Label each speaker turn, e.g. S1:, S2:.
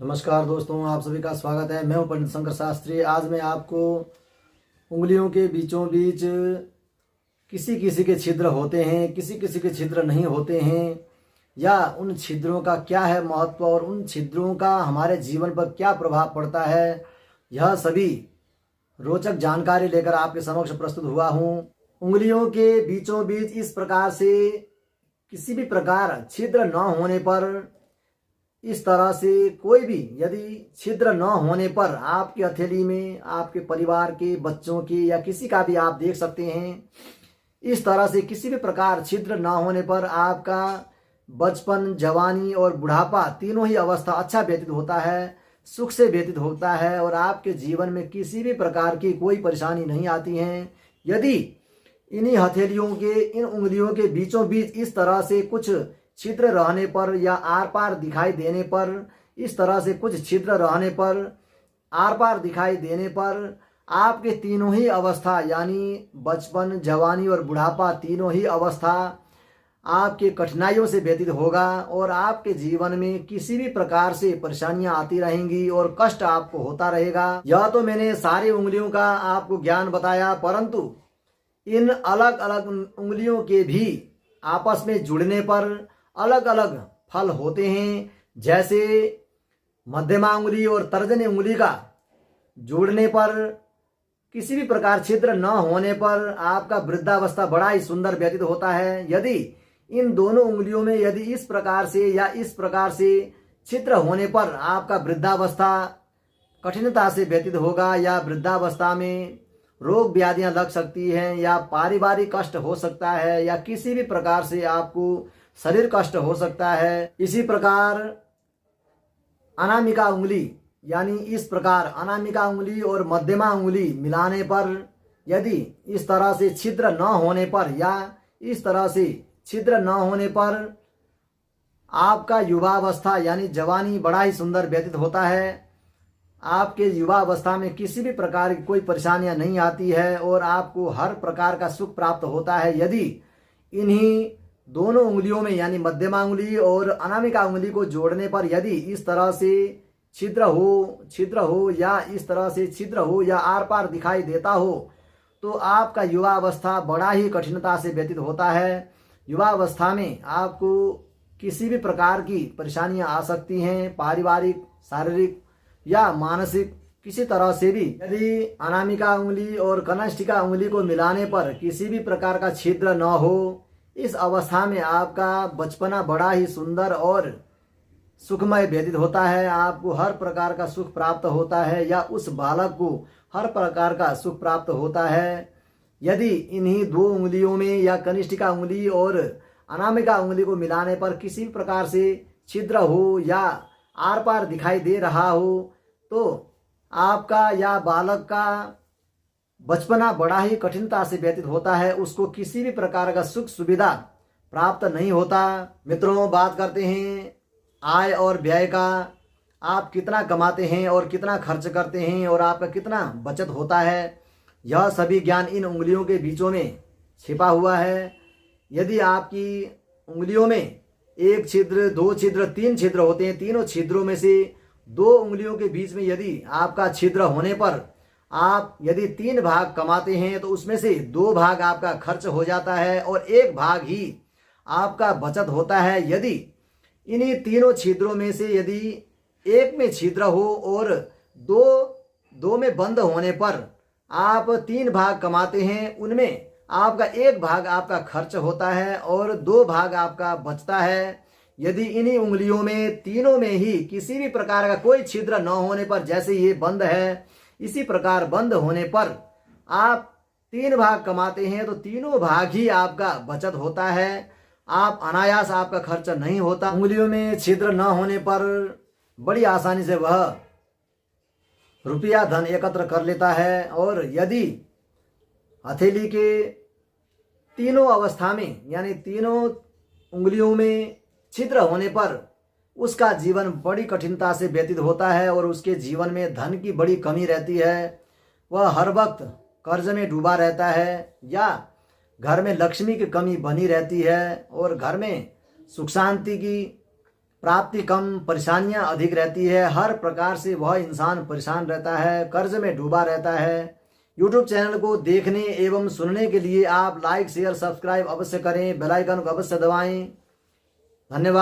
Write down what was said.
S1: नमस्कार दोस्तों, आप सभी का स्वागत है। मैं हूं पंडित शंकर शास्त्री। आज मैं आपको उंगलियों के बीचों बीच किसी किसी के छिद्र होते हैं, किसी किसी के छिद्र नहीं होते हैं, या उन छिद्रों का क्या है महत्व और उन छिद्रों का हमारे जीवन पर क्या प्रभाव पड़ता है, यह सभी रोचक जानकारी लेकर आपके समक्ष प्रस्तुत हुआ हूं। उंगलियों के बीचों बीच इस प्रकार से किसी भी प्रकार छिद्र न होने पर, इस तरह से कोई भी यदि छिद्र न होने पर आपकी हथेली में आपके परिवार के बच्चों के या किसी का भी आप देख सकते हैं, इस तरह से किसी भी प्रकार छिद्र न होने पर आपका बचपन, जवानी और बुढ़ापा तीनों ही अवस्था अच्छा व्यतीत होता है, सुख से व्यतीत होता है और आपके जीवन में किसी भी प्रकार की कोई परेशानी नहीं आती है। यदि इन्हीं हथेलियों के, इन उंगलियों के बीचों बीच इस तरह से कुछ छिद्र रहने पर या आर पार दिखाई देने पर, इस तरह से कुछ छिद्र रहने पर, आर पार दिखाई देने पर आपके तीनों ही अवस्था यानी बचपन, जवानी और बुढ़ापा तीनों ही अवस्था आपके कठिनाइयों से व्यतीत होगा और आपके जीवन में किसी भी प्रकार से परेशानियां आती रहेंगी और कष्ट आपको होता रहेगा। यह तो मैंने सारी उंगलियों का आपको ज्ञान बताया, परंतु इन अलग अलग उंगलियों के भी आपस में जुड़ने पर अलग अलग फल होते हैं। जैसे मध्यमा उंगली और तर्जनी उंगली का जोड़ने पर, किसी भी प्रकार छिद्र न होने पर आपका वृद्धावस्था बड़ा ही सुंदर व्यतीत होता है। यदि इन दोनों उंगलियों में यदि इस प्रकार से या इस प्रकार से छिद्र होने पर आपका वृद्धावस्था कठिनता से व्यतीत होगा या वृद्धावस्था में रोग व्याधियां लग सकती हैं या पारिवारिक कष्ट हो सकता है या किसी भी प्रकार से आपको शरीर कष्ट हो सकता है। इसी प्रकार अनामिका उंगली यानी इस प्रकार अनामिका उंगली और मध्यमा उंगली मिलाने पर यदि इस तरह से छिद्र न होने पर या इस तरह से छिद्र न होने पर आपका युवावस्था यानी जवानी बड़ा ही सुंदर व्यतीत होता है। आपके युवावस्था में किसी भी प्रकार की कोई परेशानियां नहीं आती है और आपको हर प्रकार का सुख प्राप्त होता है। यदि इन्हीं दोनों उंगलियों में यानी मध्यमा उंगली और अनामिका उंगली को जोड़ने पर यदि इस तरह से छिद्र हो या इस तरह से छिद्र हो या आर पार दिखाई देता हो तो आपका युवावस्था बड़ा ही कठिनता से व्यतीत होता है। युवावस्था में आपको किसी भी प्रकार की परेशानियां आ सकती हैं, पारिवारिक, शारीरिक या मानसिक किसी तरह से भी। यदि अनामिका उंगली और कनिष्ठिका उंगली को मिलाने पर किसी भी प्रकार का छिद्र न हो, इस अवस्था में आपका बचपना बड़ा ही सुंदर और सुखमय व्यतीत होता है। आपको हर प्रकार का सुख प्राप्त होता है या उस बालक को हर प्रकार का सुख प्राप्त होता है। यदि इन्हीं दो उंगलियों में या कनिष्ठिका उंगली और अनामिका उंगली को मिलाने पर किसी भी प्रकार से छिद्र हो या आर पार दिखाई दे रहा हो तो आपका या बालक का बचपना बड़ा ही कठिनता से व्यतीत होता है, उसको किसी भी प्रकार का सुख सुविधा प्राप्त नहीं होता। मित्रों, बात करते हैं आय और व्यय का। आप कितना कमाते हैं और कितना खर्च करते हैं और आपका कितना बचत होता है, यह सभी ज्ञान इन उंगलियों के बीचों में छिपा हुआ है। यदि आपकी उंगलियों में एक छिद्र, दो छिद्र, तीन छिद्र होते हैं, तीनों छिद्रों में से दो उंगलियों के बीच में यदि आपका छिद्र होने पर आप यदि 3 भाग कमाते हैं तो उसमें से 2 भाग आपका खर्च हो जाता है और 1 भाग ही आपका बचत होता है। यदि इन्हीं तीनों छिद्रों में से यदि एक में छिद्र हो और दो में बंद होने पर आप 3 भाग कमाते हैं, उनमें आपका 1 भाग आपका खर्च होता है और 2 भाग आपका बचता है। यदि इन्हीं उंगलियों में तीनों में ही किसी भी प्रकार का कोई छिद्र न होने पर, जैसे ये बंद है, इसी प्रकार बंद होने पर आप 3 भाग कमाते हैं तो तीनों भाग ही आपका बचत होता है। आप अनायास आपका खर्च नहीं होता। उंगलियों में छिद्र न होने पर बड़ी आसानी से वह रुपया धन एकत्र कर लेता है और यदि हथेली के तीनों अवस्था में यानी तीनों उंगलियों में छिद्र होने पर उसका जीवन बड़ी कठिनता से व्यतीत होता है और उसके जीवन में धन की बड़ी कमी रहती है। वह हर वक्त कर्ज में डूबा रहता है या घर में लक्ष्मी की कमी बनी रहती है और घर में सुख शांति की प्राप्ति कम, परेशानियां अधिक रहती है। हर प्रकार से वह इंसान परेशान रहता है, कर्ज में डूबा रहता है। यूट्यूब चैनल को देखने एवं सुनने के लिए आप लाइक शेयर सब्सक्राइब अवश्य करें, बेल आइकन को अवश्य दबाएं। धन्यवाद।